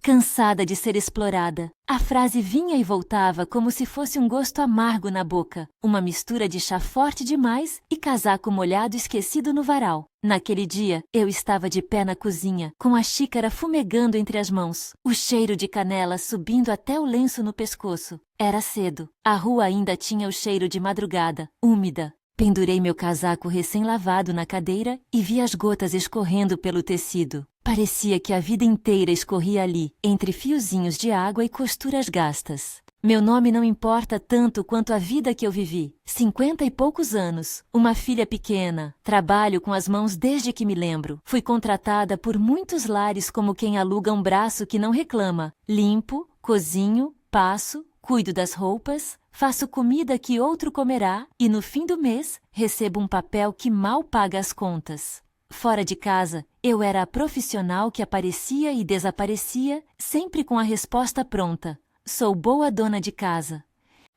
cansada de ser explorada. A frase vinha e voltava como se fosse um gosto amargo na boca, uma mistura de chá forte demais e casaco molhado esquecido no varal. Naquele dia, eu estava de pé na cozinha, com a xícara fumegando entre as mãos, o cheiro de canela subindo até o lenço no pescoço. Era cedo. A rua ainda tinha o cheiro de madrugada, úmida. Pendurei meu casaco recém-lavado na cadeira e vi as gotas escorrendo pelo tecido. Parecia que a vida inteira escorria ali, entre fiozinhos de água e costuras gastas. Meu nome não importa tanto quanto a vida que eu vivi. 50 e poucos anos, uma filha pequena, trabalho com as mãos desde que me lembro. Fui contratada por muitos lares como quem aluga um braço que não reclama. Limpo, cozinho, passo, cuido das roupas, faço comida que outro comerá e no fim do mês recebo um papel que mal paga as contas. Fora de casa, eu era a profissional que aparecia e desaparecia, sempre com a resposta pronta. Sou boa dona de casa.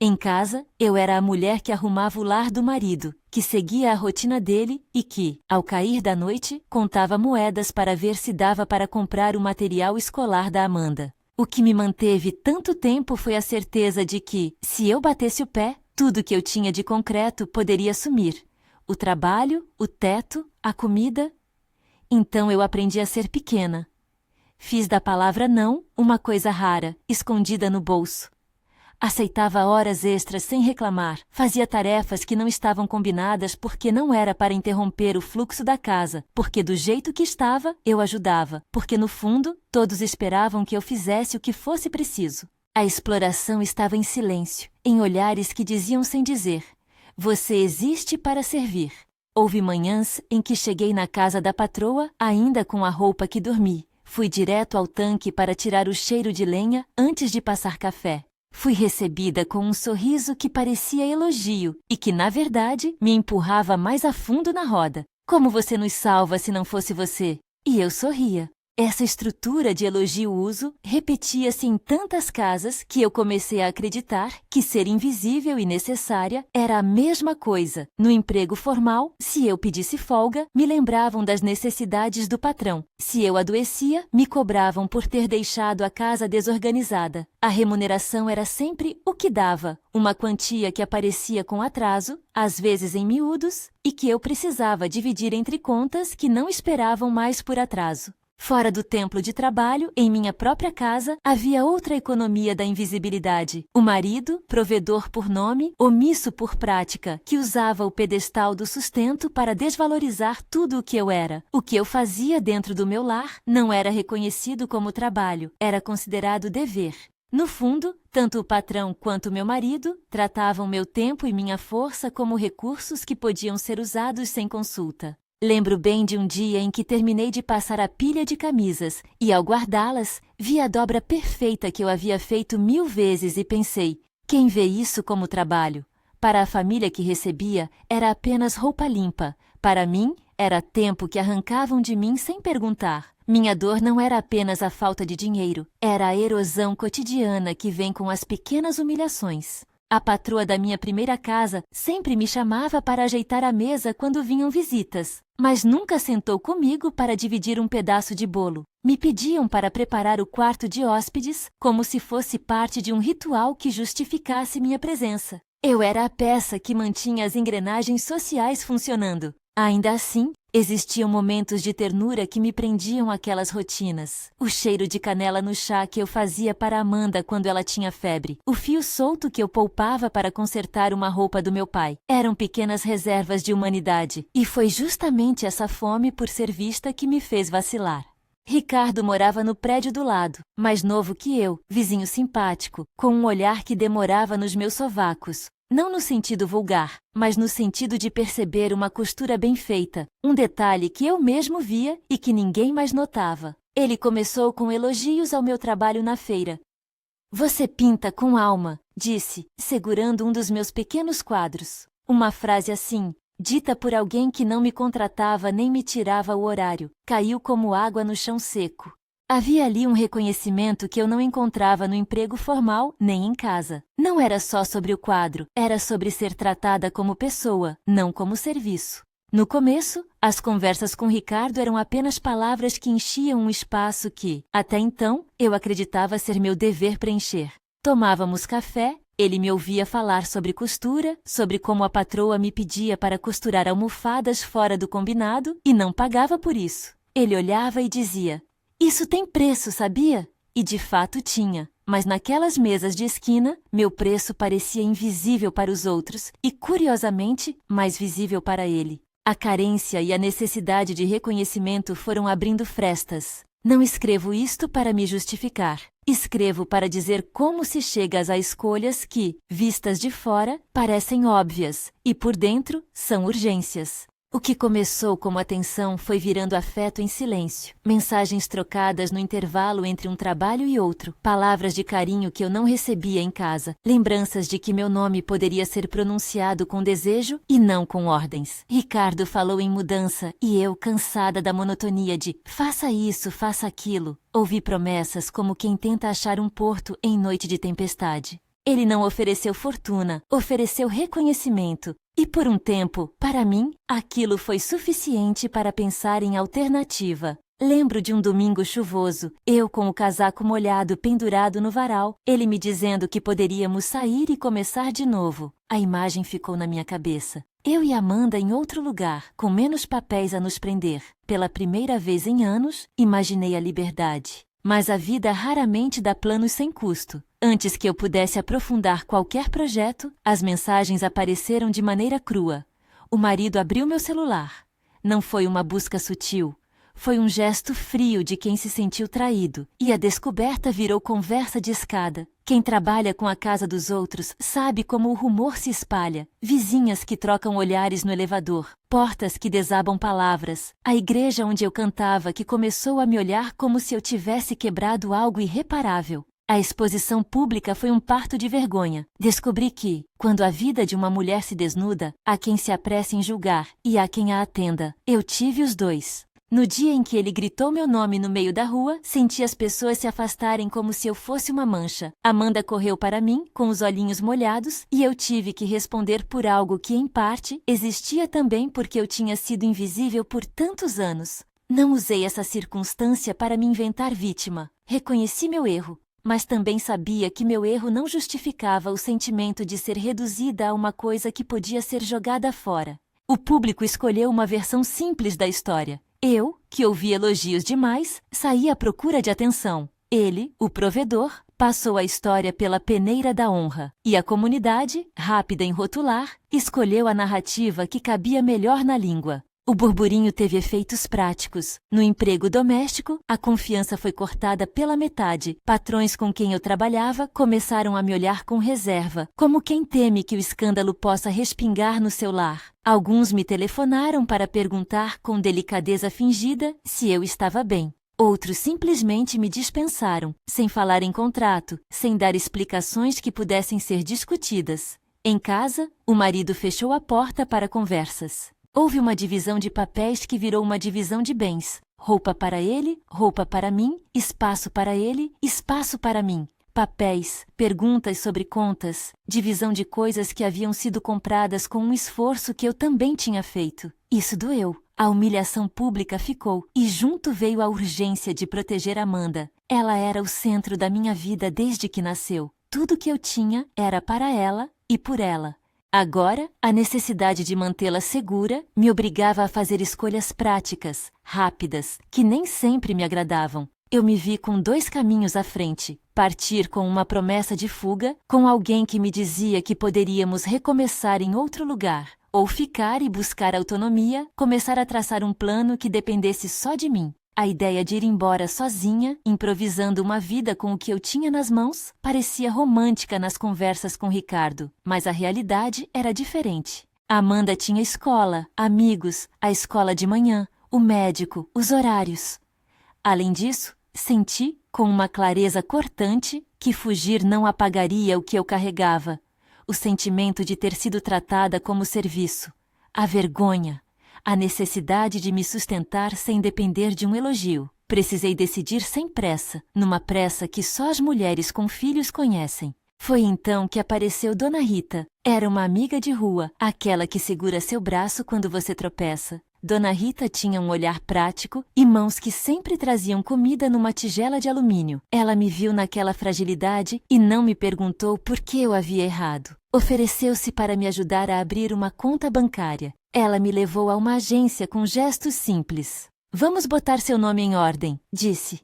Em casa, eu era a mulher que arrumava o lar do marido, que seguia a rotina dele e que, ao cair da noite, contava moedas para ver se dava para comprar o material escolar da Amanda. O que me manteve tanto tempo foi a certeza de que, se eu batesse o pé, tudo que eu tinha de concreto poderia sumir. O trabalho, o teto, a comida. Então eu aprendi a ser pequena. Fiz da palavra não uma coisa rara, escondida no bolso. Aceitava horas extras sem reclamar, fazia tarefas que não estavam combinadas porque não era para interromper o fluxo da casa, porque do jeito que estava, eu ajudava, porque no fundo, todos esperavam que eu fizesse o que fosse preciso. A exploração estava em silêncio, em olhares que diziam sem dizer: você existe para servir. Houve manhãs em que cheguei na casa da patroa, ainda com a roupa que dormi. Fui direto ao tanque para tirar o cheiro de lenha antes de passar café. Fui recebida com um sorriso que parecia elogio e que, na verdade, me empurrava mais a fundo na roda. Como você nos salva se não fosse você? E eu sorria. Essa estrutura de elogio-uso repetia-se em tantas casas que eu comecei a acreditar que ser invisível e necessária era a mesma coisa. No emprego formal, se eu pedisse folga, me lembravam das necessidades do patrão. Se eu adoecia, me cobravam por ter deixado a casa desorganizada. A remuneração era sempre o que dava, uma quantia que aparecia com atraso, às vezes em miúdos, e que eu precisava dividir entre contas que não esperavam mais por atraso. Fora do templo de trabalho, em minha própria casa, havia outra economia da invisibilidade. O marido, provedor por nome, omisso por prática, que usava o pedestal do sustento para desvalorizar tudo o que eu era. O que eu fazia dentro do meu lar não era reconhecido como trabalho, era considerado dever. No fundo, tanto o patrão quanto meu marido tratavam meu tempo e minha força como recursos que podiam ser usados sem consulta. Lembro bem de um dia em que terminei de passar a pilha de camisas e, ao guardá-las, vi a dobra perfeita que eu havia feito 1000 vezes e pensei: quem vê isso como trabalho? Para a família que recebia, era apenas roupa limpa. Para mim, era tempo que arrancavam de mim sem perguntar. Minha dor não era apenas a falta de dinheiro, era a erosão cotidiana que vem com as pequenas humilhações. A patroa da minha primeira casa sempre me chamava para ajeitar a mesa quando vinham visitas, mas nunca sentou comigo para dividir um pedaço de bolo. Me pediam para preparar o quarto de hóspedes como se fosse parte de um ritual que justificasse minha presença. Eu era a peça que mantinha as engrenagens sociais funcionando. Ainda assim, existiam momentos de ternura que me prendiam àquelas rotinas. O cheiro de canela no chá que eu fazia para Amanda quando ela tinha febre. O fio solto que eu poupava para consertar uma roupa do meu pai. Eram pequenas reservas de humanidade. E foi justamente essa fome por ser vista que me fez vacilar. Ricardo morava no prédio do lado, mais novo que eu, vizinho simpático, com um olhar que demorava nos meus sovacos. Não no sentido vulgar, mas no sentido de perceber uma costura bem feita, um detalhe que eu mesmo via e que ninguém mais notava. Ele começou com elogios ao meu trabalho na feira. "Você pinta com alma", disse, segurando um dos meus pequenos quadros. Uma frase assim, dita por alguém que não me contratava nem me tirava o horário, caiu como água no chão seco. Havia ali um reconhecimento que eu não encontrava no emprego formal nem em casa. Não era só sobre o quadro, era sobre ser tratada como pessoa, não como serviço. No começo, as conversas com Ricardo eram apenas palavras que enchiam um espaço que, até então, eu acreditava ser meu dever preencher. Tomávamos café, ele me ouvia falar sobre costura, sobre como a patroa me pedia para costurar almofadas fora do combinado e não pagava por isso. Ele olhava e dizia: "Isso tem preço, sabia?" E de fato tinha. Mas naquelas mesas de esquina, meu preço parecia invisível para os outros e, curiosamente, mais visível para ele. A carência e a necessidade de reconhecimento foram abrindo frestas. Não escrevo isto para me justificar. Escrevo para dizer como se chega a escolhas que, vistas de fora, parecem óbvias e por dentro são urgências. O que começou como atenção foi virando afeto em silêncio. Mensagens trocadas no intervalo entre um trabalho e outro. Palavras de carinho que eu não recebia em casa. Lembranças de que meu nome poderia ser pronunciado com desejo e não com ordens. Ricardo falou em mudança e eu, cansada da monotonia de "faça isso, faça aquilo", ouvi promessas como quem tenta achar um porto em noite de tempestade. Ele não ofereceu fortuna, ofereceu reconhecimento. E por um tempo, para mim, aquilo foi suficiente para pensar em alternativa. Lembro de um domingo chuvoso, eu com o casaco molhado pendurado no varal, ele me dizendo que poderíamos sair e começar de novo. A imagem ficou na minha cabeça. Eu e Amanda em outro lugar, com menos papéis a nos prender. Pela primeira vez em anos, imaginei a liberdade. Mas a vida raramente dá planos sem custo. Antes que eu pudesse aprofundar qualquer projeto, as mensagens apareceram de maneira crua. O marido abriu meu celular. Não foi uma busca sutil. Foi um gesto frio de quem se sentiu traído. E a descoberta virou conversa de escada. Quem trabalha com a casa dos outros sabe como o rumor se espalha. Vizinhas que trocam olhares no elevador. Portas que desabam palavras. A igreja onde eu cantava que começou a me olhar como se eu tivesse quebrado algo irreparável. A exposição pública foi um parto de vergonha. Descobri que, quando a vida de uma mulher se desnuda, há quem se apresse em julgar e há quem a atenda. Eu tive os dois. No dia em que ele gritou meu nome no meio da rua, senti as pessoas se afastarem como se eu fosse uma mancha. Amanda correu para mim, com os olhinhos molhados, e eu tive que responder por algo que, em parte, existia também porque eu tinha sido invisível por tantos anos. Não usei essa circunstância para me inventar vítima. Reconheci meu erro. Mas também sabia que meu erro não justificava o sentimento de ser reduzida a uma coisa que podia ser jogada fora. O público escolheu uma versão simples da história. Eu, que ouvi elogios demais, saí à procura de atenção. Ele, o provedor, passou a história pela peneira da honra. E a comunidade, rápida em rotular, escolheu a narrativa que cabia melhor na língua. O burburinho teve efeitos práticos. No emprego doméstico, a confiança foi cortada pela metade. Patrões com quem eu trabalhava começaram a me olhar com reserva, como quem teme que o escândalo possa respingar no seu lar. Alguns me telefonaram para perguntar com delicadeza fingida se eu estava bem. Outros simplesmente me dispensaram, sem falar em contrato, sem dar explicações que pudessem ser discutidas. Em casa, o marido fechou a porta para conversas. Houve uma divisão de papéis que virou uma divisão de bens. Roupa para ele, roupa para mim, espaço para ele, espaço para mim. Papéis, perguntas sobre contas, divisão de coisas que haviam sido compradas com um esforço que eu também tinha feito. Isso doeu. A humilhação pública ficou, e junto veio a urgência de proteger Amanda. Ela era o centro da minha vida desde que nasceu. Tudo que eu tinha era para ela e por ela. Agora, a necessidade de mantê-la segura me obrigava a fazer escolhas práticas, rápidas, que nem sempre me agradavam. Eu me vi com dois caminhos à frente: partir com uma promessa de fuga, com alguém que me dizia que poderíamos recomeçar em outro lugar, ou ficar e buscar autonomia, começar a traçar um plano que dependesse só de mim. A ideia de ir embora sozinha, improvisando uma vida com o que eu tinha nas mãos, parecia romântica nas conversas com Ricardo, mas a realidade era diferente. A Amanda tinha escola, amigos, a escola de manhã, o médico, os horários. Além disso, senti, com uma clareza cortante, que fugir não apagaria o que eu carregava. O sentimento de ter sido tratada como serviço. A vergonha. A necessidade de me sustentar sem depender de um elogio. Precisei decidir sem pressa, numa pressa que só as mulheres com filhos conhecem. Foi então que apareceu Dona Rita. Era uma amiga de rua, aquela que segura seu braço quando você tropeça. Dona Rita tinha um olhar prático e mãos que sempre traziam comida numa tigela de alumínio. Ela me viu naquela fragilidade e não me perguntou por que eu havia errado. Ofereceu-se para me ajudar a abrir uma conta bancária. Ela me levou a uma agência com gestos simples. "Vamos botar seu nome em ordem", disse.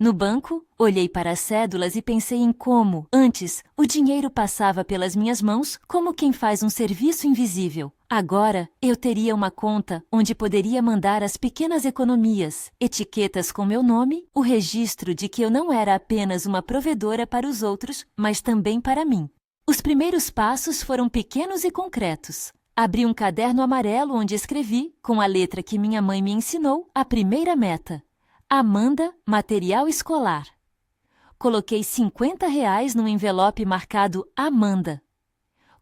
No banco, olhei para as cédulas e pensei em como, antes, o dinheiro passava pelas minhas mãos como quem faz um serviço invisível. Agora, eu teria uma conta onde poderia mandar as pequenas economias, etiquetas com meu nome, o registro de que eu não era apenas uma provedora para os outros, mas também para mim. Os primeiros passos foram pequenos e concretos. Abri um caderno amarelo onde escrevi, com a letra que minha mãe me ensinou, a primeira meta. Amanda, material escolar. Coloquei R$ 50 num envelope marcado Amanda.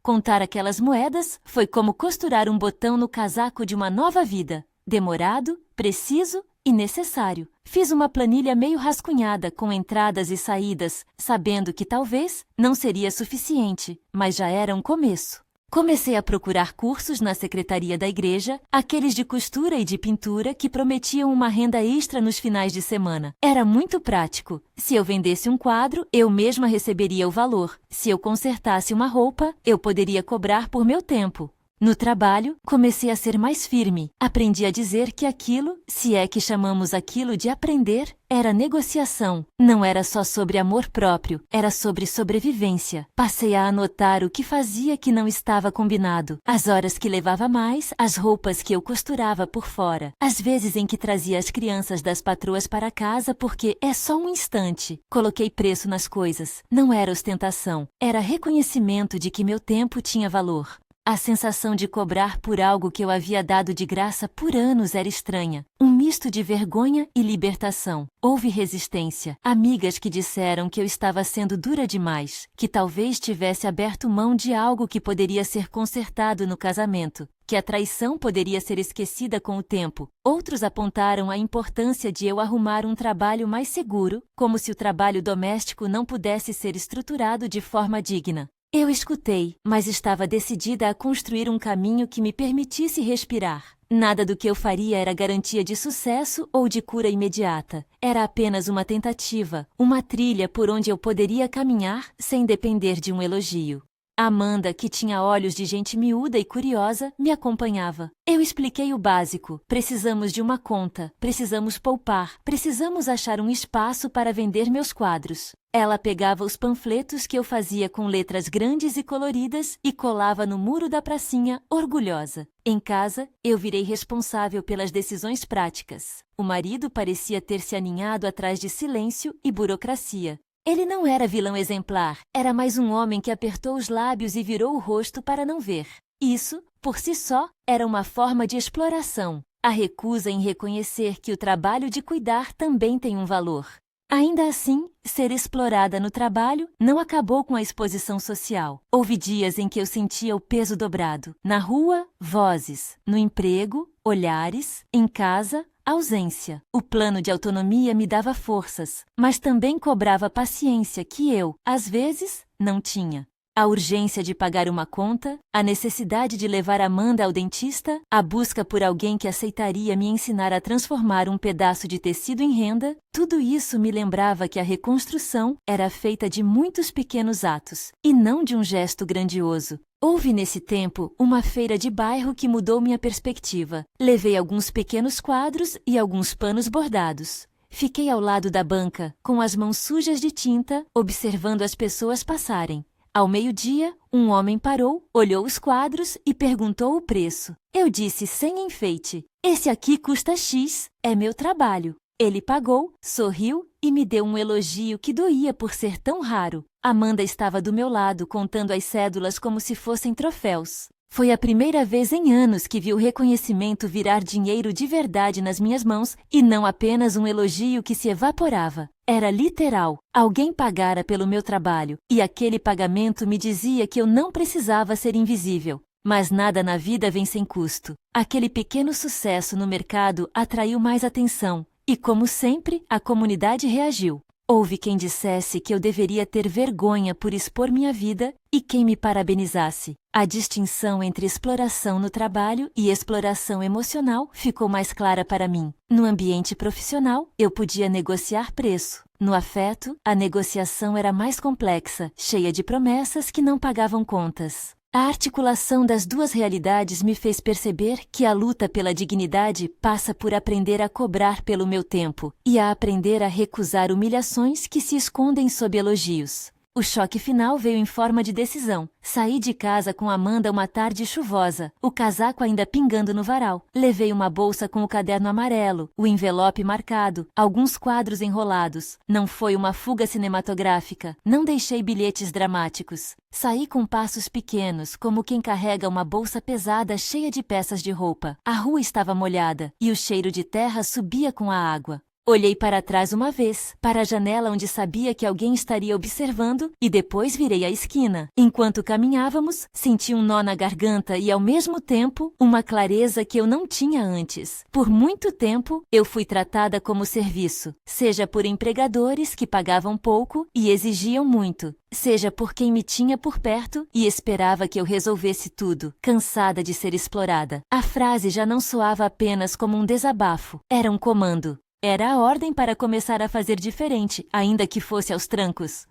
Contar aquelas moedas foi como costurar um botão no casaco de uma nova vida. Demorado, preciso e necessário. Fiz uma planilha meio rascunhada com entradas e saídas, sabendo que talvez não seria suficiente, mas já era um começo. Comecei a procurar cursos na secretaria da igreja, aqueles de costura e de pintura que prometiam uma renda extra nos finais de semana. Era muito prático. Se eu vendesse um quadro, eu mesma receberia o valor. Se eu consertasse uma roupa, eu poderia cobrar por meu tempo. No trabalho, comecei a ser mais firme. Aprendi a dizer que aquilo, se é que chamamos aquilo de aprender, era negociação. Não era só sobre amor próprio, era sobre sobrevivência. Passei a anotar o que fazia que não estava combinado. As horas que levava mais, as roupas que eu costurava por fora. As vezes em que trazia as crianças das patroas para casa porque é só um instante. Coloquei preço nas coisas. Não era ostentação, era reconhecimento de que meu tempo tinha valor. A sensação de cobrar por algo que eu havia dado de graça por anos era estranha. Um misto de vergonha e libertação. Houve resistência. Amigas que disseram que eu estava sendo dura demais, que talvez tivesse aberto mão de algo que poderia ser consertado no casamento, que a traição poderia ser esquecida com o tempo. Outros apontaram a importância de eu arrumar um trabalho mais seguro, como se o trabalho doméstico não pudesse ser estruturado de forma digna. Eu escutei, mas estava decidida a construir um caminho que me permitisse respirar. Nada do que eu faria era garantia de sucesso ou de cura imediata. Era apenas uma tentativa, uma trilha por onde eu poderia caminhar sem depender de um elogio. Amanda, que tinha olhos de gente miúda e curiosa, me acompanhava. Eu expliquei o básico. Precisamos de uma conta, precisamos poupar, precisamos achar um espaço para vender meus quadros. Ela pegava os panfletos que eu fazia com letras grandes e coloridas e colava no muro da pracinha, orgulhosa. Em casa, eu virei responsável pelas decisões práticas. O marido parecia ter se aninhado atrás de silêncio e burocracia. Ele não era vilão exemplar, era mais um homem que apertou os lábios e virou o rosto para não ver. Isso, por si só, era uma forma de exploração. A recusa em reconhecer que o trabalho de cuidar também tem um valor. Ainda assim, ser explorada no trabalho não acabou com a exposição social. Houve dias em que eu sentia o peso dobrado. Na rua, vozes. No emprego, olhares. Em casa, ausência. O plano de autonomia me dava forças, mas também cobrava paciência que eu, às vezes, não tinha. A urgência de pagar uma conta, a necessidade de levar Amanda ao dentista, a busca por alguém que aceitaria me ensinar a transformar um pedaço de tecido em renda, tudo isso me lembrava que a reconstrução era feita de muitos pequenos atos, e não de um gesto grandioso. Houve nesse tempo uma feira de bairro que mudou minha perspectiva. Levei alguns pequenos quadros e alguns panos bordados. Fiquei ao lado da banca, com as mãos sujas de tinta, observando as pessoas passarem. Ao meio-dia, um homem parou, olhou os quadros e perguntou o preço. Eu disse sem enfeite: "Esse aqui custa X, é meu trabalho." Ele pagou, sorriu e me deu um elogio que doía por ser tão raro. Amanda estava do meu lado, contando as cédulas como se fossem troféus. Foi a primeira vez em anos que vi o reconhecimento virar dinheiro de verdade nas minhas mãos e não apenas um elogio que se evaporava. Era literal. Alguém pagara pelo meu trabalho, e aquele pagamento me dizia que eu não precisava ser invisível. Mas nada na vida vem sem custo. Aquele pequeno sucesso no mercado atraiu mais atenção, e como sempre, a comunidade reagiu. Houve quem dissesse que eu deveria ter vergonha por expor minha vida e quem me parabenizasse. A distinção entre exploração no trabalho e exploração emocional ficou mais clara para mim. No ambiente profissional, eu podia negociar preço. No afeto, a negociação era mais complexa, cheia de promessas que não pagavam contas. A articulação das duas realidades me fez perceber que a luta pela dignidade passa por aprender a cobrar pelo meu tempo e a aprender a recusar humilhações que se escondem sob elogios. O choque final veio em forma de decisão. Saí de casa com Amanda uma tarde chuvosa, o casaco ainda pingando no varal. Levei uma bolsa com o caderno amarelo, o envelope marcado, alguns quadros enrolados. Não foi uma fuga cinematográfica. Não deixei bilhetes dramáticos. Saí com passos pequenos, como quem carrega uma bolsa pesada cheia de peças de roupa. A rua estava molhada e o cheiro de terra subia com a água. Olhei para trás uma vez, para a janela onde sabia que alguém estaria observando, e depois virei à esquina. Enquanto caminhávamos, senti um nó na garganta e, ao mesmo tempo, uma clareza que eu não tinha antes. Por muito tempo, eu fui tratada como serviço, seja por empregadores que pagavam pouco e exigiam muito, seja por quem me tinha por perto e esperava que eu resolvesse tudo, cansada de ser explorada. A frase já não soava apenas como um desabafo, era um comando. Era a ordem para começar a fazer diferente, ainda que fosse aos trancos.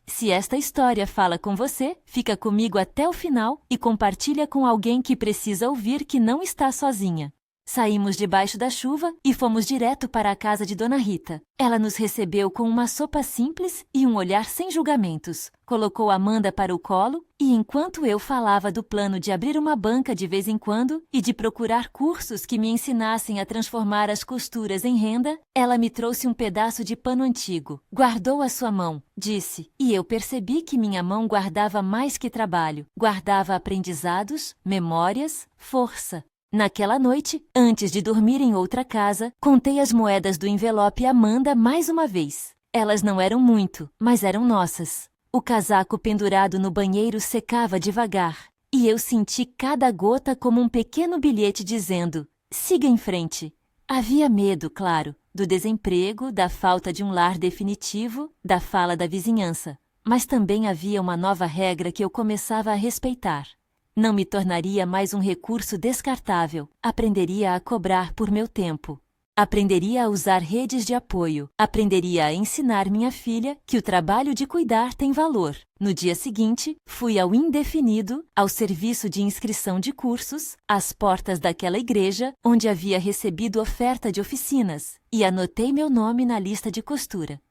Se esta história fala com você, fica comigo até o final e compartilha com alguém que precisa ouvir que não está sozinha. Saímos debaixo da chuva e fomos direto para a casa de Dona Rita. Ela nos recebeu com uma sopa simples e um olhar sem julgamentos. Colocou Amanda para o colo e, enquanto eu falava do plano de abrir uma banca de vez em quando e de procurar cursos que me ensinassem a transformar as costuras em renda, ela me trouxe um pedaço de pano antigo. Guardou a sua mão, disse, e eu percebi que minha mão guardava mais que trabalho. Guardava aprendizados, memórias, força. Naquela noite, antes de dormir em outra casa, contei as moedas do envelope a Amanda mais uma vez. Elas não eram muito, mas eram nossas. O casaco pendurado no banheiro secava devagar, e eu senti cada gota como um pequeno bilhete dizendo: siga em frente. Havia medo, claro, do desemprego, da falta de um lar definitivo, da fala da vizinhança. Mas também havia uma nova regra que eu começava a respeitar. Não me tornaria mais um recurso descartável. Aprenderia a cobrar por meu tempo. Aprenderia a usar redes de apoio. Aprenderia a ensinar minha filha que o trabalho de cuidar tem valor. No dia seguinte, fui ao indefinido, ao serviço de inscrição de cursos, às portas daquela igreja onde havia recebido oferta de oficinas, e anotei meu nome na lista de costura.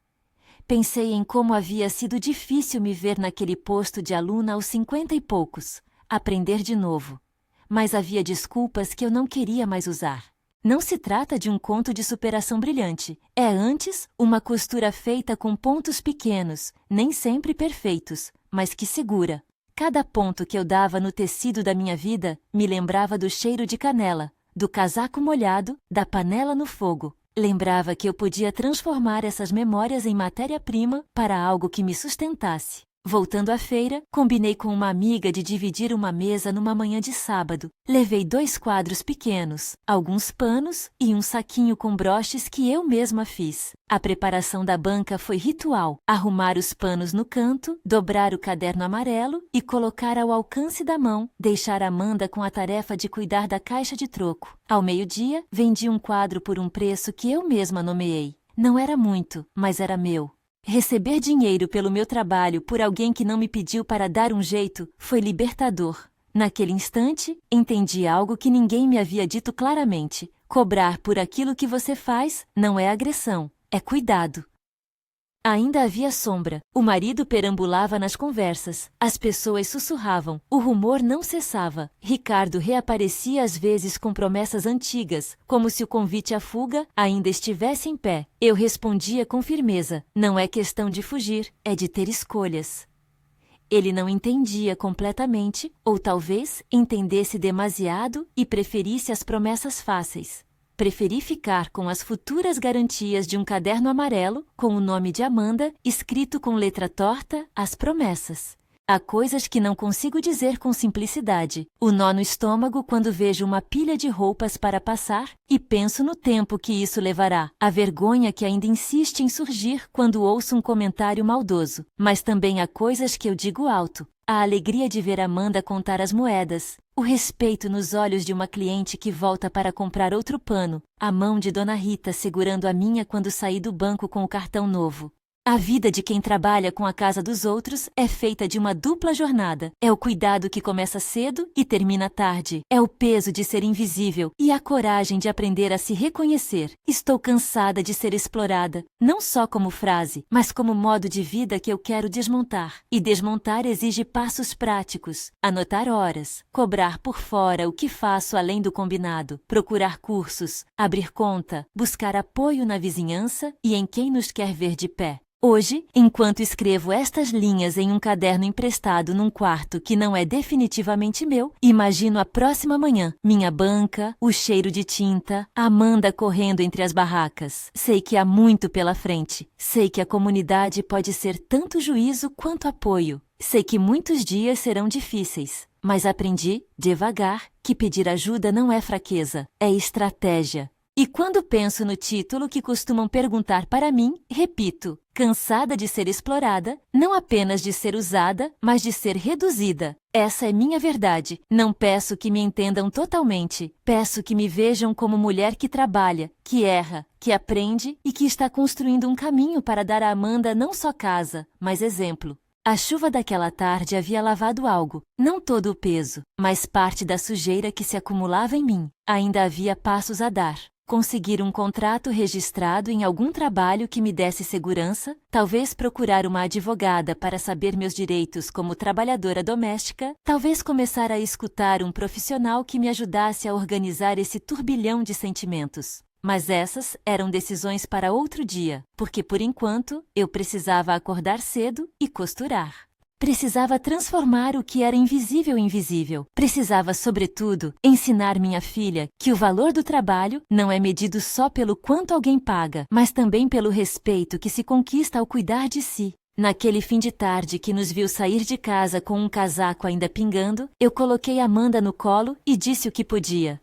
Pensei em como havia sido difícil me ver naquele posto de aluna aos 50 e poucos. Aprender de novo. Mas havia desculpas que eu não queria mais usar. Não se trata de um conto de superação brilhante. É antes uma costura feita com pontos pequenos, nem sempre perfeitos, mas que segura. Cada ponto que eu dava no tecido da minha vida me lembrava do cheiro de canela, do casaco molhado, da panela no fogo. Lembrava que eu podia transformar essas memórias em matéria-prima para algo que me sustentasse. Voltando à feira, combinei com uma amiga de dividir uma mesa numa manhã de sábado. Levei 2 quadros pequenos, alguns panos e um saquinho com broches que eu mesma fiz. A preparação da banca foi ritual. Arrumar os panos no canto, dobrar o caderno amarelo e colocar ao alcance da mão, deixar Amanda com a tarefa de cuidar da caixa de troco. Ao meio-dia, vendi um quadro por um preço que eu mesma nomeei. Não era muito, mas era meu. Receber dinheiro pelo meu trabalho por alguém que não me pediu para dar um jeito foi libertador. Naquele instante, entendi algo que ninguém me havia dito claramente. Cobrar por aquilo que você faz não é agressão, é cuidado. Ainda havia sombra. O marido perambulava nas conversas. As pessoas sussurravam. O rumor não cessava. Ricardo reaparecia às vezes com promessas antigas, como se o convite à fuga ainda estivesse em pé. Eu respondia com firmeza. Não é questão de fugir, é de ter escolhas. Ele não entendia completamente, ou talvez entendesse demasiado e preferisse as promessas fáceis. Preferi ficar com as futuras garantias de um caderno amarelo com o nome de Amanda escrito com letra torta, as promessas. Há coisas que não consigo dizer com simplicidade. O nó no estômago quando vejo uma pilha de roupas para passar e penso no tempo que isso levará. A vergonha que ainda insiste em surgir quando ouço um comentário maldoso. Mas também há coisas que eu digo alto. A alegria de ver Amanda contar as moedas. O respeito nos olhos de uma cliente que volta para comprar outro pano. A mão de Dona Rita segurando a minha quando saí do banco com o cartão novo. A vida de quem trabalha com a casa dos outros é feita de uma dupla jornada. É o cuidado que começa cedo e termina tarde. É o peso de ser invisível e a coragem de aprender a se reconhecer. Estou cansada de ser explorada, não só como frase, mas como modo de vida que eu quero desmontar. E desmontar exige passos práticos. Anotar horas, cobrar por fora o que faço além do combinado, procurar cursos, abrir conta, buscar apoio na vizinhança e em quem nos quer ver de pé. Hoje, enquanto escrevo estas linhas em um caderno emprestado num quarto que não é definitivamente meu, imagino a próxima manhã, minha banca, o cheiro de tinta, Amanda correndo entre as barracas. Sei que há muito pela frente. Sei que a comunidade pode ser tanto juízo quanto apoio. Sei que muitos dias serão difíceis, mas aprendi, devagar, que pedir ajuda não é fraqueza, é estratégia. E quando penso no título que costumam perguntar para mim, repito, cansada de ser explorada, não apenas de ser usada, mas de ser reduzida. Essa é minha verdade. Não peço que me entendam totalmente. Peço que me vejam como mulher que trabalha, que erra, que aprende e que está construindo um caminho para dar a Amanda não só casa, mas exemplo. A chuva daquela tarde havia lavado algo, não todo o peso, mas parte da sujeira que se acumulava em mim. Ainda havia passos a dar. Conseguir um contrato registrado em algum trabalho que me desse segurança, talvez procurar uma advogada para saber meus direitos como trabalhadora doméstica, talvez começar a escutar um profissional que me ajudasse a organizar esse turbilhão de sentimentos. Mas essas eram decisões para outro dia, porque por enquanto eu precisava acordar cedo e costurar. Precisava transformar o que era invisível em visível. Precisava, sobretudo, ensinar minha filha que o valor do trabalho não é medido só pelo quanto alguém paga, mas também pelo respeito que se conquista ao cuidar de si. Naquele fim de tarde que nos viu sair de casa com um casaco ainda pingando, eu coloquei Amanda no colo e disse o que podia.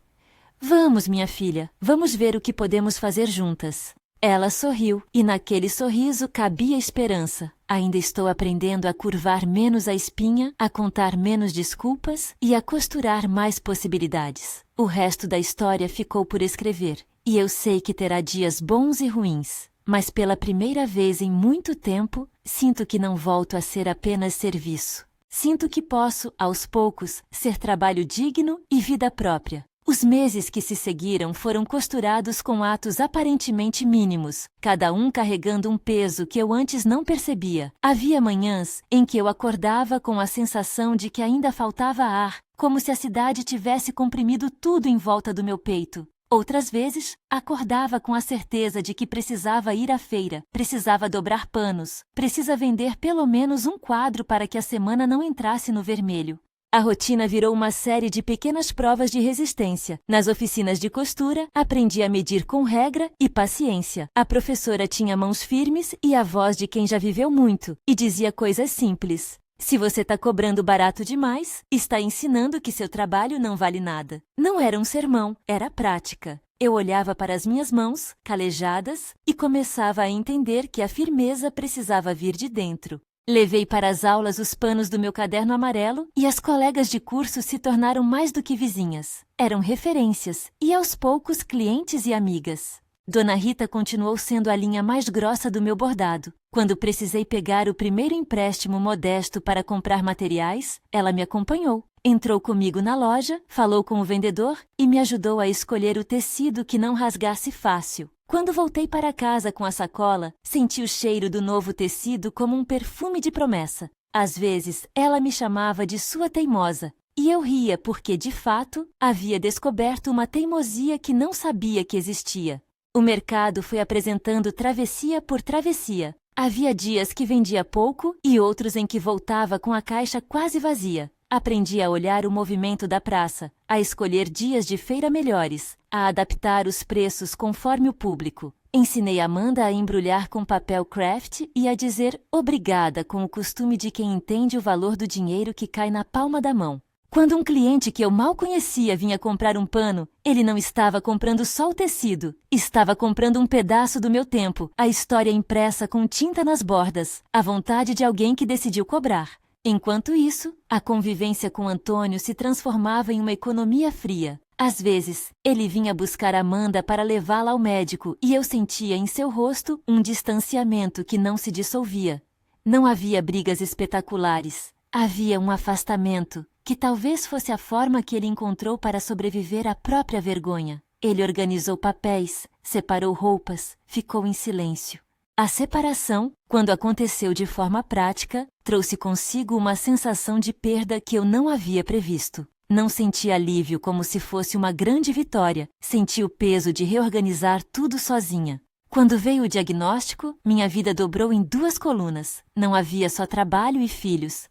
Vamos, minha filha, vamos ver o que podemos fazer juntas. Ela sorriu, e naquele sorriso cabia esperança. Ainda estou aprendendo a curvar menos a espinha, a contar menos desculpas e a costurar mais possibilidades. O resto da história ficou por escrever, e eu sei que terá dias bons e ruins. Mas pela primeira vez em muito tempo, sinto que não volto a ser apenas serviço. Sinto que posso, aos poucos, ser trabalho digno e vida própria. Os meses que se seguiram foram costurados com atos aparentemente mínimos, cada um carregando um peso que eu antes não percebia. Havia manhãs em que eu acordava com a sensação de que ainda faltava ar, como se a cidade tivesse comprimido tudo em volta do meu peito. Outras vezes, acordava com a certeza de que precisava ir à feira, precisava dobrar panos, precisa vender pelo menos um quadro para que a semana não entrasse no vermelho. A rotina virou uma série de pequenas provas de resistência. Nas oficinas de costura, aprendi a medir com regra e paciência. A professora tinha mãos firmes e a voz de quem já viveu muito, e dizia coisas simples. Se você está cobrando barato demais, está ensinando que seu trabalho não vale nada. Não era um sermão, era prática. Eu olhava para as minhas mãos, calejadas, e começava a entender que a firmeza precisava vir de dentro. Levei para as aulas os panos do meu caderno amarelo e as colegas de curso se tornaram mais do que vizinhas. Eram referências e, aos poucos, clientes e amigas. Dona Rita continuou sendo a linha mais grossa do meu bordado. Quando precisei pegar o primeiro empréstimo modesto para comprar materiais, ela me acompanhou. Entrou comigo na loja, falou com o vendedor e me ajudou a escolher o tecido que não rasgasse fácil. Quando voltei para casa com a sacola, senti o cheiro do novo tecido como um perfume de promessa. Às vezes, ela me chamava de sua teimosa, e eu ria porque, de fato, havia descoberto uma teimosia que não sabia que existia. O mercado foi apresentando travessia por travessia. Havia dias que vendia pouco e outros em que voltava com a caixa quase vazia. Aprendi a olhar o movimento da praça, a escolher dias de feira melhores, a adaptar os preços conforme o público. Ensinei Amanda a embrulhar com papel craft e a dizer obrigada com o costume de quem entende o valor do dinheiro que cai na palma da mão. Quando um cliente que eu mal conhecia vinha comprar um pano, ele não estava comprando só o tecido, estava comprando um pedaço do meu tempo, a história impressa com tinta nas bordas, a vontade de alguém que decidiu cobrar. Enquanto isso, a convivência com Antônio se transformava em uma economia fria. Às vezes, ele vinha buscar Amanda para levá-la ao médico e eu sentia em seu rosto um distanciamento que não se dissolvia. Não havia brigas espetaculares, havia um afastamento, que talvez fosse a forma que ele encontrou para sobreviver à própria vergonha. Ele organizou papéis, separou roupas, ficou em silêncio. A separação, quando aconteceu de forma prática, trouxe consigo uma sensação de perda que eu não havia previsto. Não senti alívio como se fosse uma grande vitória, senti o peso de reorganizar tudo sozinha. Quando veio o diagnóstico, minha vida dobrou em 2 colunas. Não havia só trabalho e filhos.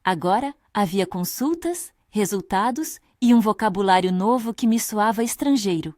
Agora, havia consultas, resultados e um vocabulário novo que me soava estrangeiro.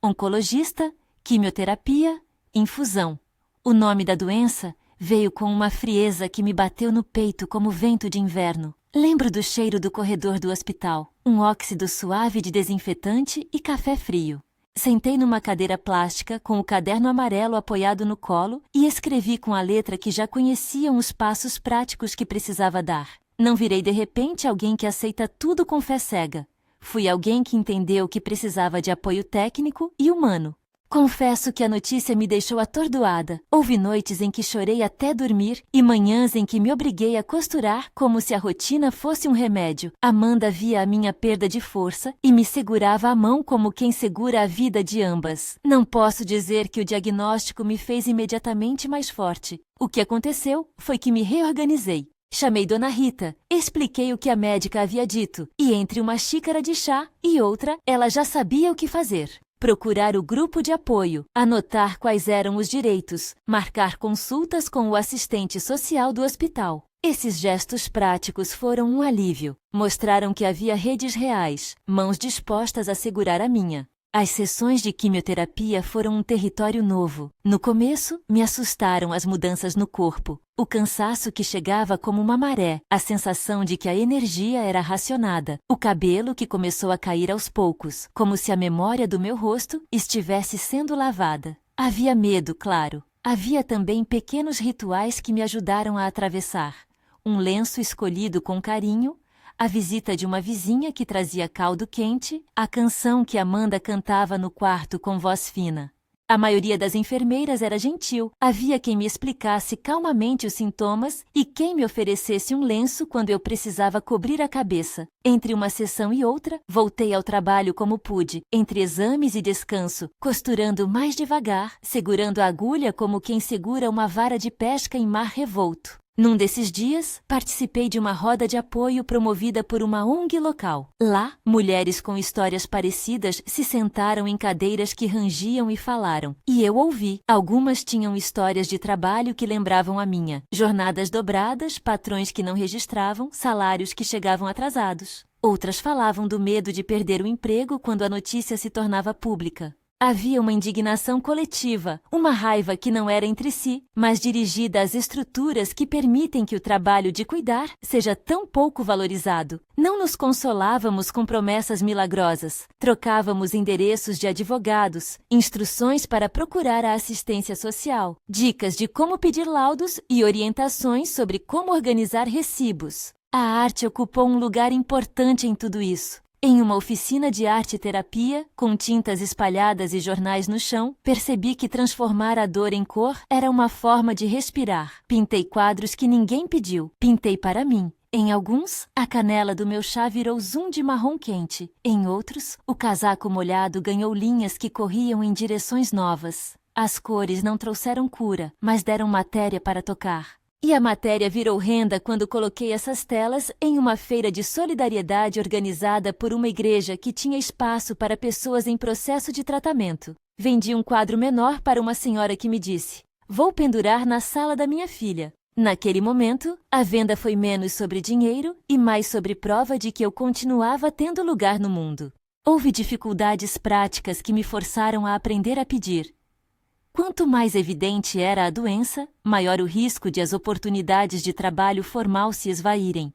Oncologista, quimioterapia, infusão. O nome da doença veio com uma frieza que me bateu no peito como vento de inverno. Lembro do cheiro do corredor do hospital, um óxido suave de desinfetante e café frio. Sentei numa cadeira plástica com o caderno amarelo apoiado no colo e escrevi com a letra que já conheciam os passos práticos que precisava dar. Não virei de repente alguém que aceita tudo com fé cega. Fui alguém que entendeu que precisava de apoio técnico e humano. Confesso que a notícia me deixou atordoada. Houve noites em que chorei até dormir e manhãs em que me obriguei a costurar como se a rotina fosse um remédio. Amanda via a minha perda de força e me segurava a mão como quem segura a vida de ambas. Não posso dizer que o diagnóstico me fez imediatamente mais forte. O que aconteceu foi que me reorganizei. Chamei Dona Rita, expliquei o que a médica havia dito, e entre uma xícara de chá e outra, ela já sabia o que fazer. Procurar o grupo de apoio, anotar quais eram os direitos, marcar consultas com o assistente social do hospital. Esses gestos práticos foram um alívio. Mostraram que havia redes reais, mãos dispostas a segurar a minha. As sessões de quimioterapia foram um território novo. No começo, me assustaram as mudanças no corpo. O cansaço que chegava como uma maré, a sensação de que a energia era racionada, o cabelo que começou a cair aos poucos, como se a memória do meu rosto estivesse sendo lavada. Havia medo, claro. Havia também pequenos rituais que me ajudaram a atravessar. Um lenço escolhido com carinho, a visita de uma vizinha que trazia caldo quente, a canção que Amanda cantava no quarto com voz fina. A maioria das enfermeiras era gentil, havia quem me explicasse calmamente os sintomas e quem me oferecesse um lenço quando eu precisava cobrir a cabeça. Entre uma sessão e outra, voltei ao trabalho como pude, entre exames e descanso, costurando mais devagar, segurando a agulha como quem segura uma vara de pesca em mar revolto. Num desses dias, participei de uma roda de apoio promovida por uma ONG local. Lá, mulheres com histórias parecidas se sentaram em cadeiras que rangiam e falaram. E eu ouvi. Algumas tinham histórias de trabalho que lembravam a minha. Jornadas dobradas, patrões que não registravam, salários que chegavam atrasados. Outras falavam do medo de perder o emprego quando a notícia se tornava pública. Havia uma indignação coletiva, uma raiva que não era entre si, mas dirigida às estruturas que permitem que o trabalho de cuidar seja tão pouco valorizado. Não nos consolávamos com promessas milagrosas. Trocávamos endereços de advogados, instruções para procurar a assistência social, dicas de como pedir laudos e orientações sobre como organizar recibos. A arte ocupou um lugar importante em tudo isso. Em uma oficina de arte-terapia, com tintas espalhadas e jornais no chão, percebi que transformar a dor em cor era uma forma de respirar. Pintei quadros que ninguém pediu. Pintei para mim. Em alguns, a canela do meu chá virou zoom de marrom quente. Em outros, o casaco molhado ganhou linhas que corriam em direções novas. As cores não trouxeram cura, mas deram matéria para tocar. E a matéria virou renda quando coloquei essas telas em uma feira de solidariedade organizada por uma igreja que tinha espaço para pessoas em processo de tratamento. Vendi um quadro menor para uma senhora que me disse: "Vou pendurar na sala da minha filha." Naquele momento, a venda foi menos sobre dinheiro e mais sobre prova de que eu continuava tendo lugar no mundo. Houve dificuldades práticas que me forçaram a aprender a pedir. Quanto mais evidente era a doença, maior o risco de as oportunidades de trabalho formal se esvaírem.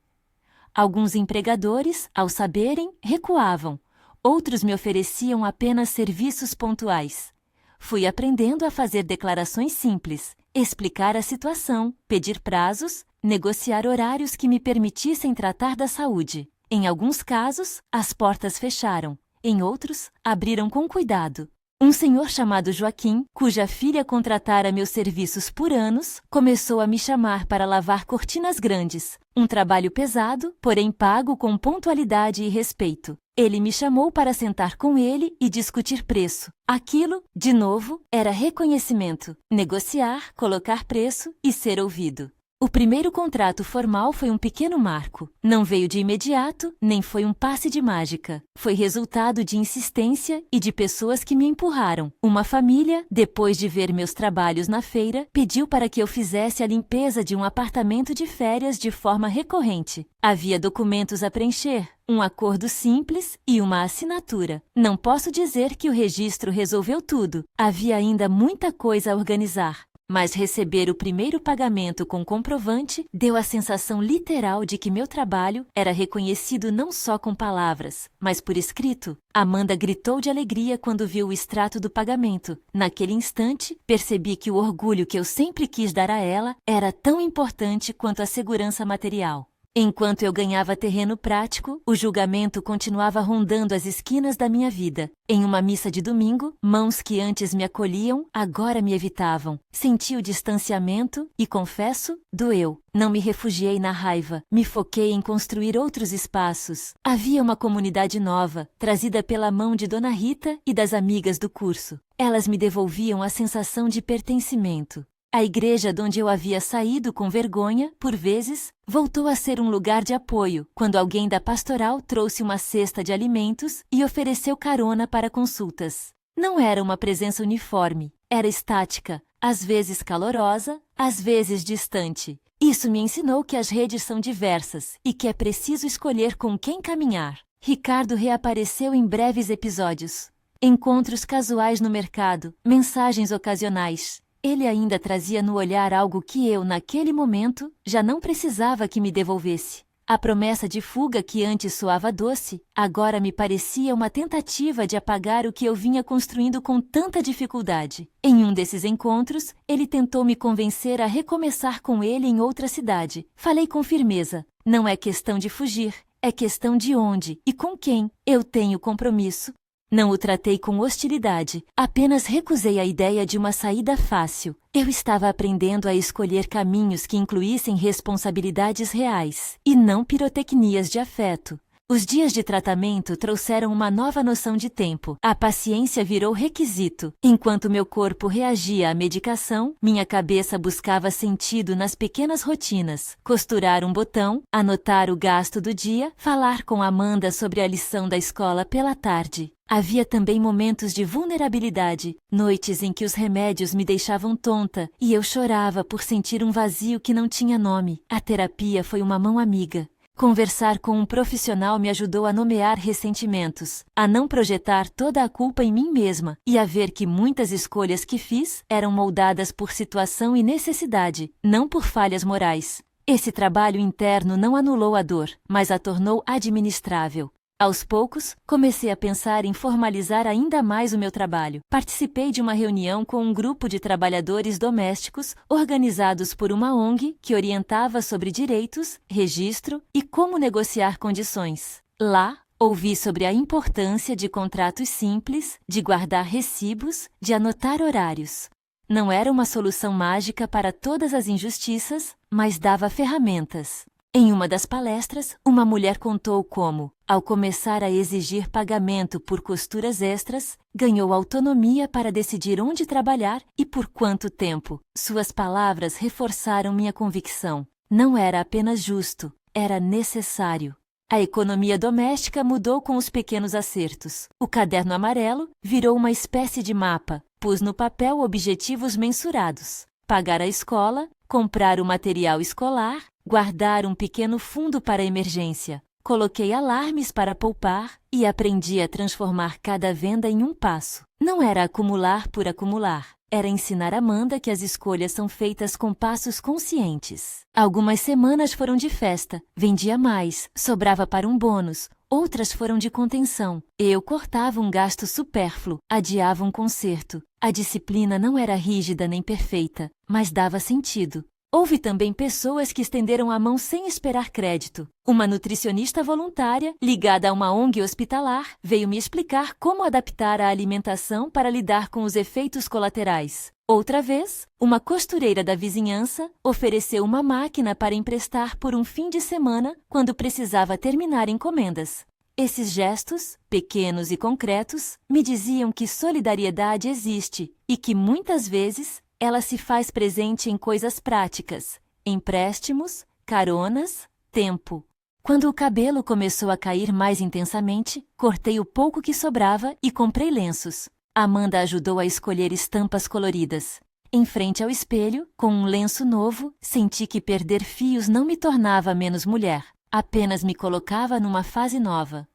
Alguns empregadores, ao saberem, recuavam. Outros me ofereciam apenas serviços pontuais. Fui aprendendo a fazer declarações simples, explicar a situação, pedir prazos, negociar horários que me permitissem tratar da saúde. Em alguns casos, as portas fecharam. Em outros, abriram com cuidado. Um senhor chamado Joaquim, cuja filha contratara meus serviços por anos, começou a me chamar para lavar cortinas grandes. Um trabalho pesado, porém pago com pontualidade e respeito. Ele me chamou para sentar com ele e discutir preço. Aquilo, de novo, era reconhecimento. Negociar, colocar preço e ser ouvido. O primeiro contrato formal foi um pequeno marco. Não veio de imediato, nem foi um passe de mágica. Foi resultado de insistência e de pessoas que me empurraram. Uma família, depois de ver meus trabalhos na feira, pediu para que eu fizesse a limpeza de um apartamento de férias de forma recorrente. Havia documentos a preencher, um acordo simples e uma assinatura. Não posso dizer que o registro resolveu tudo. Havia ainda muita coisa a organizar. Mas receber o primeiro pagamento com comprovante deu a sensação literal de que meu trabalho era reconhecido não só com palavras, mas por escrito. Amanda gritou de alegria quando viu o extrato do pagamento. Naquele instante, percebi que o orgulho que eu sempre quis dar a ela era tão importante quanto a segurança material. Enquanto eu ganhava terreno prático, o julgamento continuava rondando as esquinas da minha vida. Em uma missa de domingo, mãos que antes me acolhiam, agora me evitavam. Senti o distanciamento e, confesso, doeu. Não me refugiei na raiva. Me foquei em construir outros espaços. Havia uma comunidade nova, trazida pela mão de Dona Rita e das amigas do curso. Elas me devolviam a sensação de pertencimento. A igreja de onde eu havia saído com vergonha, por vezes, voltou a ser um lugar de apoio, quando alguém da pastoral trouxe uma cesta de alimentos e ofereceu carona para consultas. Não era uma presença uniforme, era estática, às vezes calorosa, às vezes distante. Isso me ensinou que as redes são diversas e que é preciso escolher com quem caminhar. Ricardo reapareceu em breves episódios. Encontros casuais no mercado, mensagens ocasionais. Ele ainda trazia no olhar algo que eu, naquele momento, já não precisava que me devolvesse. A promessa de fuga que antes soava doce, agora me parecia uma tentativa de apagar o que eu vinha construindo com tanta dificuldade. Em um desses encontros, ele tentou me convencer a recomeçar com ele em outra cidade. Falei com firmeza. Não é questão de fugir, é questão de onde e com quem eu tenho compromisso. Não o tratei com hostilidade, apenas recusei a ideia de uma saída fácil. Eu estava aprendendo a escolher caminhos que incluíssem responsabilidades reais, e não pirotecnias de afeto. Os dias de tratamento trouxeram uma nova noção de tempo. A paciência virou requisito. Enquanto meu corpo reagia à medicação, minha cabeça buscava sentido nas pequenas rotinas. Costurar um botão, anotar o gasto do dia, falar com Amanda sobre a lição da escola pela tarde. Havia também momentos de vulnerabilidade, noites em que os remédios me deixavam tonta e eu chorava por sentir um vazio que não tinha nome. A terapia foi uma mão amiga. Conversar com um profissional me ajudou a nomear ressentimentos, a não projetar toda a culpa em mim mesma e a ver que muitas escolhas que fiz eram moldadas por situação e necessidade, não por falhas morais. Esse trabalho interno não anulou a dor, mas a tornou administrável. Aos poucos, comecei a pensar em formalizar ainda mais o meu trabalho. Participei de uma reunião com um grupo de trabalhadores domésticos organizados por uma ONG que orientava sobre direitos, registro e como negociar condições. Lá, ouvi sobre a importância de contratos simples, de guardar recibos, de anotar horários. Não era uma solução mágica para todas as injustiças, mas dava ferramentas. Em uma das palestras, uma mulher contou como, ao começar a exigir pagamento por costuras extras, ganhou autonomia para decidir onde trabalhar e por quanto tempo. Suas palavras reforçaram minha convicção. Não era apenas justo, era necessário. A economia doméstica mudou com os pequenos acertos. O caderno amarelo virou uma espécie de mapa. Pus no papel objetivos mensurados. Pagar a escola, comprar o material escolar, guardar um pequeno fundo para emergência. Coloquei alarmes para poupar e aprendi a transformar cada venda em um passo. Não era acumular por acumular, Era ensinar Amanda que as escolhas são feitas com passos conscientes. Algumas semanas foram de festa, vendia mais, sobrava para um bônus. Outras foram de contenção. Eu cortava um gasto supérfluo, adiava um concerto. A disciplina não era rígida nem perfeita, mas dava sentido. Houve também pessoas que estenderam a mão sem esperar crédito. Uma nutricionista voluntária, ligada a uma ONG hospitalar, veio me explicar como adaptar a alimentação para lidar com os efeitos colaterais. Outra vez, uma costureira da vizinhança ofereceu uma máquina para emprestar por um fim de semana quando precisava terminar encomendas. Esses gestos, pequenos e concretos, me diziam que solidariedade existe e que, muitas vezes, ela se faz presente em coisas práticas, empréstimos, caronas, tempo. Quando o cabelo começou a cair mais intensamente, cortei o pouco que sobrava e comprei lenços. Amanda ajudou a escolher estampas coloridas. Em frente ao espelho, com um lenço novo, senti que perder fios não me tornava menos mulher, apenas me colocava numa fase nova.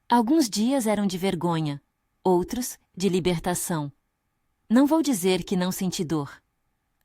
Alguns dias eram de vergonha, outros de libertação. Não vou dizer que não senti dor.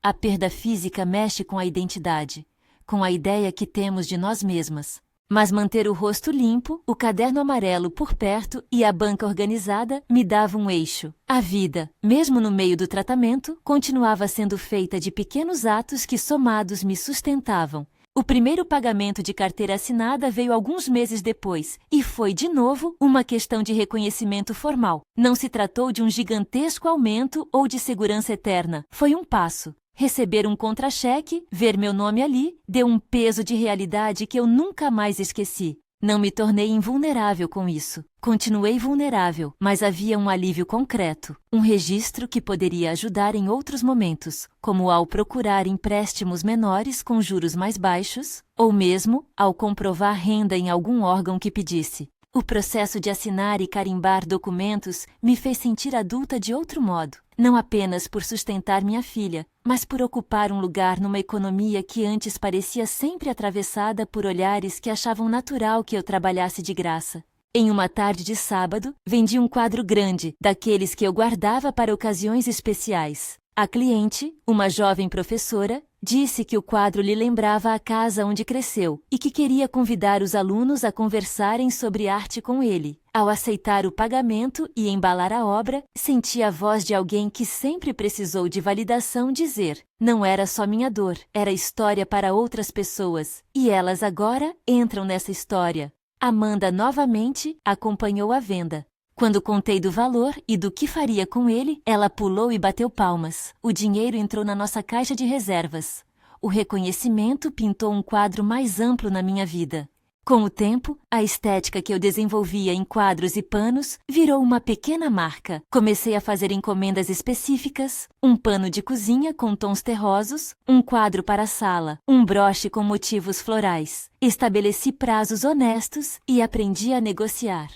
A perda física mexe com a identidade, com a ideia que temos de nós mesmas. Mas manter o rosto limpo, o caderno amarelo por perto e a banca organizada me dava um eixo. A vida, mesmo no meio do tratamento, continuava sendo feita de pequenos atos que somados me sustentavam. O primeiro pagamento de carteira assinada veio alguns meses depois e foi, de novo, uma questão de reconhecimento formal. Não se tratou de um gigantesco aumento ou de segurança eterna. Foi um passo. Receber um contra-cheque, ver meu nome ali, deu um peso de realidade que eu nunca mais esqueci. Não me tornei invulnerável com isso. Continuei vulnerável, mas havia um alívio concreto, um registro que poderia ajudar em outros momentos, como ao procurar empréstimos menores com juros mais baixos, ou mesmo ao comprovar renda em algum órgão que pedisse. O processo de assinar e carimbar documentos me fez sentir adulta de outro modo, não apenas por sustentar minha filha, mas por ocupar um lugar numa economia que antes parecia sempre atravessada por olhares que achavam natural que eu trabalhasse de graça. Em uma tarde de sábado, vendi um quadro grande, daqueles que eu guardava para ocasiões especiais. A cliente, uma jovem professora, disse que o quadro lhe lembrava a casa onde cresceu e que queria convidar os alunos a conversarem sobre arte com ele. Ao aceitar o pagamento e embalar a obra, senti a voz de alguém que sempre precisou de validação dizer: não era só minha dor, era história para outras pessoas, e elas agora entram nessa história. Amanda novamente acompanhou a venda. Quando contei do valor e do que faria com ele, ela pulou e bateu palmas. O dinheiro entrou na nossa caixa de reservas. O reconhecimento pintou um quadro mais amplo na minha vida. Com o tempo, a estética que eu desenvolvia em quadros e panos virou uma pequena marca. Comecei a fazer encomendas específicas, um pano de cozinha com tons terrosos, um quadro para a sala, um broche com motivos florais. Estabeleci prazos honestos e aprendi a negociar.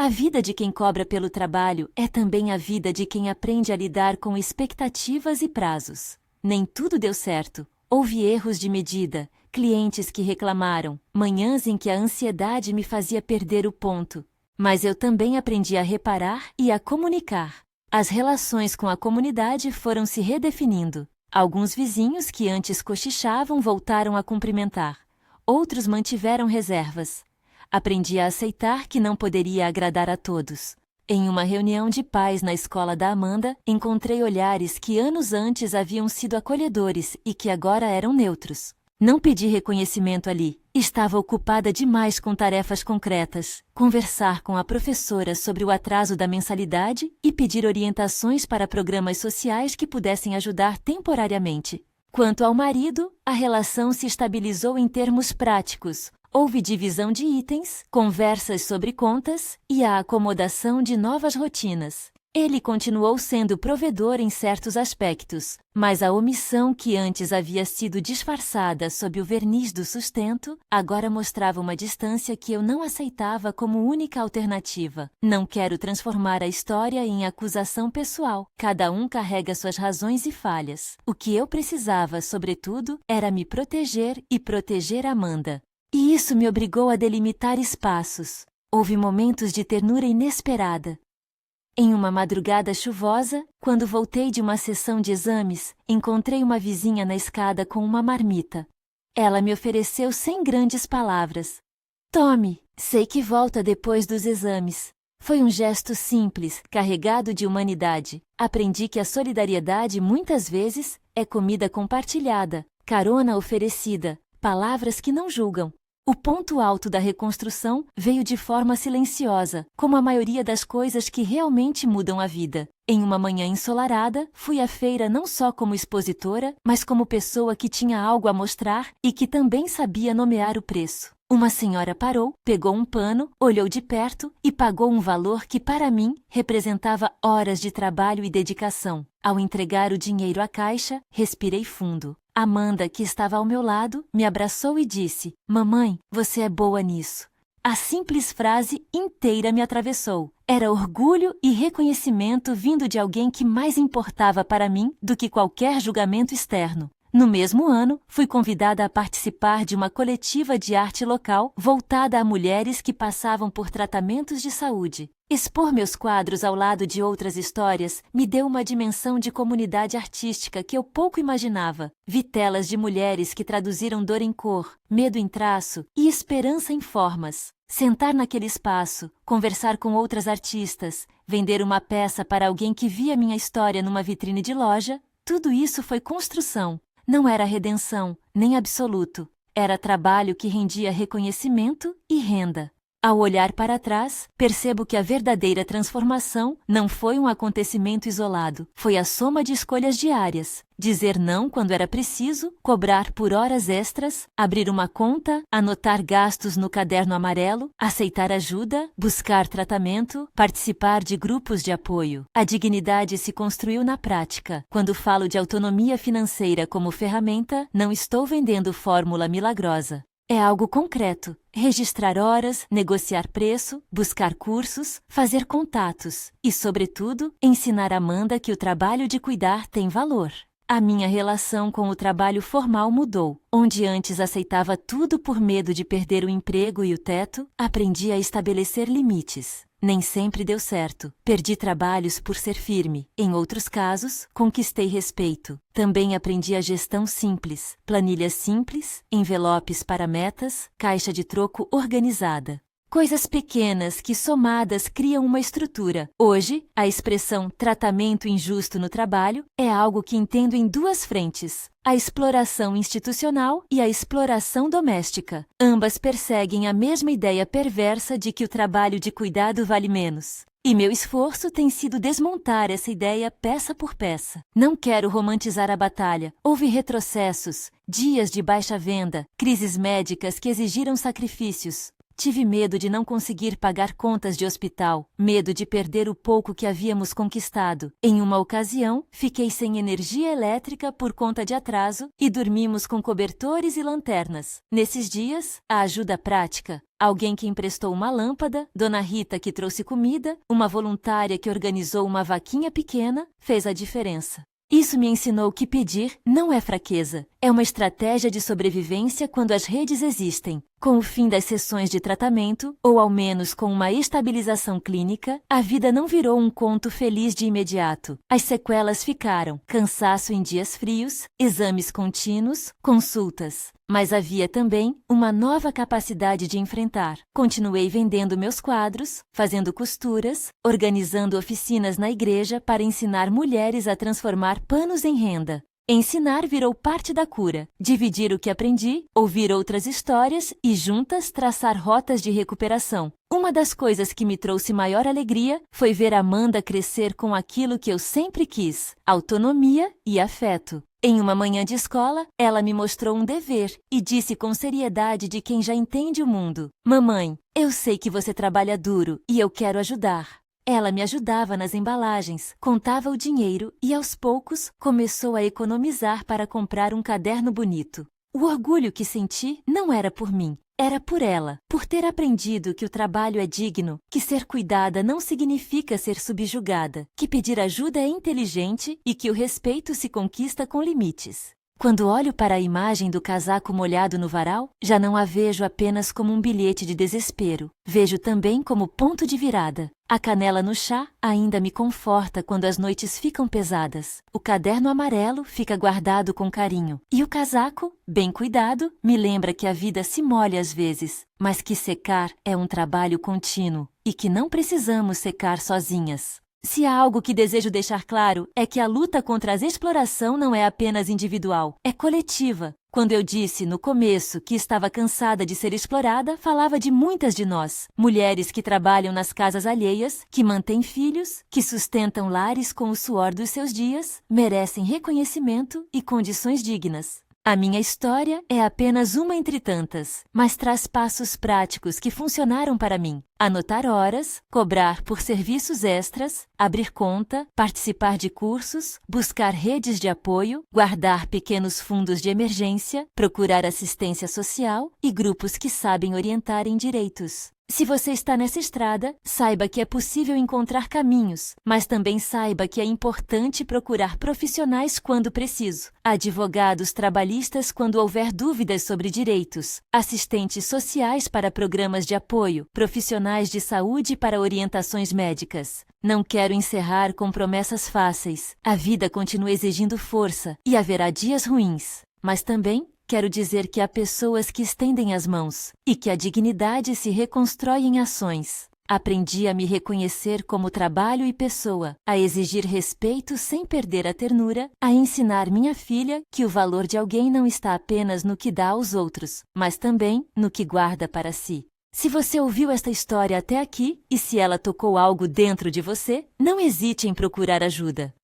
A vida de quem cobra pelo trabalho é também a vida de quem aprende a lidar com expectativas e prazos. Nem tudo deu certo. Houve erros de medida, clientes que reclamaram, manhãs em que a ansiedade me fazia perder o ponto. Mas eu também aprendi a reparar e a comunicar. As relações com a comunidade foram se redefinindo. Alguns vizinhos que antes cochichavam voltaram a cumprimentar. Outros mantiveram reservas. Aprendi a aceitar que não poderia agradar a todos. Em uma reunião de pais na escola da Amanda, encontrei olhares que anos antes haviam sido acolhedores e que agora eram neutros. Não pedi reconhecimento ali. Estava ocupada demais com tarefas concretas. Conversar com a professora sobre o atraso da mensalidade e pedir orientações para programas sociais que pudessem ajudar temporariamente. Quanto ao marido, a relação se estabilizou em termos práticos. Houve divisão de itens, conversas sobre contas e a acomodação de novas rotinas. Ele continuou sendo provedor em certos aspectos, mas a omissão que antes havia sido disfarçada sob o verniz do sustento, agora mostrava uma distância que eu não aceitava como única alternativa. Não quero transformar a história em acusação pessoal. Cada um carrega suas razões e falhas. O que eu precisava, sobretudo, era me proteger e proteger Amanda. E isso me obrigou a delimitar espaços. Houve momentos de ternura inesperada. Em uma madrugada chuvosa, quando voltei de uma sessão de exames, encontrei uma vizinha na escada com uma marmita. Ela me ofereceu sem grandes palavras. Tome, sei que volta depois dos exames. Foi um gesto simples, carregado de humanidade. Aprendi que a solidariedade muitas vezes é comida compartilhada, carona oferecida, palavras que não julgam. O ponto alto da reconstrução veio de forma silenciosa, como a maioria das coisas que realmente mudam a vida. Em uma manhã ensolarada, fui à feira não só como expositora, mas como pessoa que tinha algo a mostrar e que também sabia nomear o preço. Uma senhora parou, pegou um pano, olhou de perto e pagou um valor que para mim representava horas de trabalho e dedicação. Ao entregar o dinheiro à caixa, respirei fundo. Amanda, que estava ao meu lado, me abraçou e disse: "Mamãe, você é boa nisso." A simples frase inteira me atravessou. Era orgulho e reconhecimento vindo de alguém que mais importava para mim do que qualquer julgamento externo. No mesmo ano, fui convidada a participar de uma coletiva de arte local voltada a mulheres que passavam por tratamentos de saúde. Expor meus quadros ao lado de outras histórias me deu uma dimensão de comunidade artística que eu pouco imaginava. Vi telas de mulheres que traduziram dor em cor, medo em traço e esperança em formas. Sentar naquele espaço, conversar com outras artistas, vender uma peça para alguém que via minha história numa vitrine de loja, tudo isso foi construção. Não era redenção, nem absoluto. Era trabalho que rendia reconhecimento e renda. Ao olhar para trás, percebo que a verdadeira transformação não foi um acontecimento isolado. Foi a soma de escolhas diárias. Dizer não quando era preciso, cobrar por horas extras, abrir uma conta, anotar gastos no caderno amarelo, aceitar ajuda, buscar tratamento, participar de grupos de apoio. A dignidade se construiu na prática. Quando falo de autonomia financeira como ferramenta, não estou vendendo fórmula milagrosa. É algo concreto. Registrar horas, negociar preço, buscar cursos, fazer contatos e, sobretudo, ensinar Amanda que o trabalho de cuidar tem valor. A minha relação com o trabalho formal mudou. Onde antes aceitava tudo por medo de perder o emprego e o teto, aprendi a estabelecer limites. Nem sempre deu certo. Perdi trabalhos por ser firme. Em outros casos, conquistei respeito. Também aprendi a gestão simples, planilhas simples, envelopes para metas, caixa de troco organizada. Coisas pequenas que somadas criam uma estrutura. Hoje, a expressão tratamento injusto no trabalho é algo que entendo em duas frentes: a exploração institucional e a exploração doméstica. Ambas perseguem a mesma ideia perversa de que o trabalho de cuidado vale menos. E meu esforço tem sido desmontar essa ideia peça por peça. Não quero romantizar a batalha. Houve retrocessos, dias de baixa venda, crises médicas que exigiram sacrifícios. Tive medo de não conseguir pagar contas de hospital, medo de perder o pouco que havíamos conquistado. Em uma ocasião, fiquei sem energia elétrica por conta de atraso e dormimos com cobertores e lanternas. Nesses dias, a ajuda prática, alguém que emprestou uma lâmpada, Dona Rita que trouxe comida, uma voluntária que organizou uma vaquinha pequena, fez a diferença. Isso me ensinou que pedir não é fraqueza, é uma estratégia de sobrevivência quando as redes existem. Com o fim das sessões de tratamento, ou ao menos com uma estabilização clínica, a vida não virou um conto feliz de imediato. As sequelas ficaram: cansaço em dias frios, exames contínuos, consultas. Mas havia também uma nova capacidade de enfrentar. Continuei vendendo meus quadros, fazendo costuras, organizando oficinas na igreja para ensinar mulheres a transformar panos em renda. Ensinar virou parte da cura. Dividir o que aprendi, ouvir outras histórias e juntas traçar rotas de recuperação. Uma das coisas que me trouxe maior alegria foi ver Amanda crescer com aquilo que eu sempre quis: autonomia e afeto. Em uma manhã de escola, ela me mostrou um dever e disse com seriedade de quem já entende o mundo: "Mamãe, eu sei que você trabalha duro e eu quero ajudar." Ela me ajudava nas embalagens, contava o dinheiro e, aos poucos, começou a economizar para comprar um caderno bonito. O orgulho que senti não era por mim, era por ela, por ter aprendido que o trabalho é digno, que ser cuidada não significa ser subjugada, que pedir ajuda é inteligente e que o respeito se conquista com limites. Quando olho para a imagem do casaco molhado no varal, já não a vejo apenas como um bilhete de desespero. Vejo também como ponto de virada. A canela no chá ainda me conforta quando as noites ficam pesadas. O caderno amarelo fica guardado com carinho. E o casaco, bem cuidado, me lembra que a vida se molha às vezes, mas que secar é um trabalho contínuo e que não precisamos secar sozinhas. Se há algo que desejo deixar claro, é que a luta contra a exploração não é apenas individual, é coletiva. Quando eu disse no começo que estava cansada de ser explorada, falava de muitas de nós. Mulheres que trabalham nas casas alheias, que mantêm filhos, que sustentam lares com o suor dos seus dias, merecem reconhecimento e condições dignas. A minha história é apenas uma entre tantas, mas traz passos práticos que funcionaram para mim. Anotar horas, cobrar por serviços extras, abrir conta, participar de cursos, buscar redes de apoio, guardar pequenos fundos de emergência, procurar assistência social e grupos que sabem orientar em direitos. Se você está nessa estrada, saiba que é possível encontrar caminhos, mas também saiba que é importante procurar profissionais quando preciso, advogados trabalhistas quando houver dúvidas sobre direitos, assistentes sociais para programas de apoio, profissionais de saúde para orientações médicas. Não quero encerrar com promessas fáceis. A vida continua exigindo força e haverá dias ruins, mas também quero dizer que há pessoas que estendem as mãos e que a dignidade se reconstrói em ações. Aprendi a me reconhecer como trabalho e pessoa, a exigir respeito sem perder a ternura, a ensinar minha filha que o valor de alguém não está apenas no que dá aos outros, mas também no que guarda para si. Se você ouviu esta história até aqui e se ela tocou algo dentro de você, não hesite em procurar ajuda.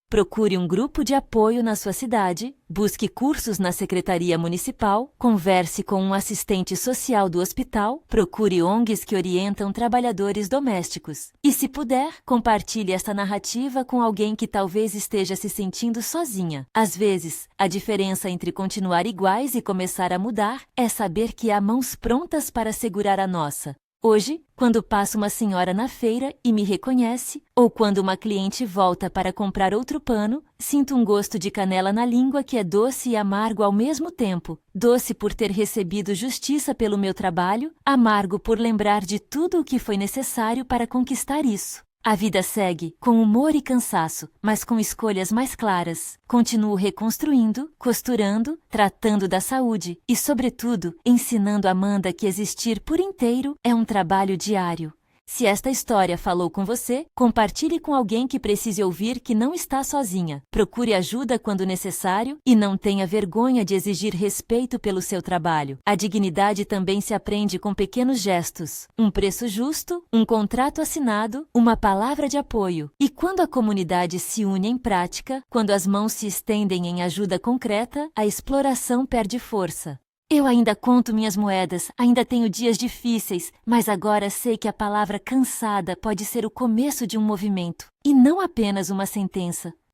Procure um grupo de apoio na sua cidade, busque cursos na secretaria municipal, converse com um assistente social do hospital, procure ONGs que orientam trabalhadores domésticos. E se puder, compartilhe esta narrativa com alguém que talvez esteja se sentindo sozinha. Às vezes, a diferença entre continuar iguais e começar a mudar é saber que há mãos prontas para segurar a nossa. Hoje, quando passa uma senhora na feira e me reconhece, ou quando uma cliente volta para comprar outro pano, sinto um gosto de canela na língua que é doce e amargo ao mesmo tempo. Doce por ter recebido justiça pelo meu trabalho, amargo por lembrar de tudo o que foi necessário para conquistar isso. A vida segue, com humor e cansaço, mas com escolhas mais claras. Continuo reconstruindo, costurando, tratando da saúde e, sobretudo, ensinando Amanda que existir por inteiro é um trabalho diário. Se esta história falou com você, compartilhe com alguém que precise ouvir que não está sozinha. Procure ajuda quando necessário e não tenha vergonha de exigir respeito pelo seu trabalho. A dignidade também se aprende com pequenos gestos. Um preço justo, um contrato assinado, uma palavra de apoio. E quando a comunidade se une em prática, quando as mãos se estendem em ajuda concreta, a exploração perde força. Eu ainda conto minhas moedas, ainda tenho dias difíceis, mas agora sei que a palavra cansada pode ser o começo de um movimento, e não apenas uma sentença.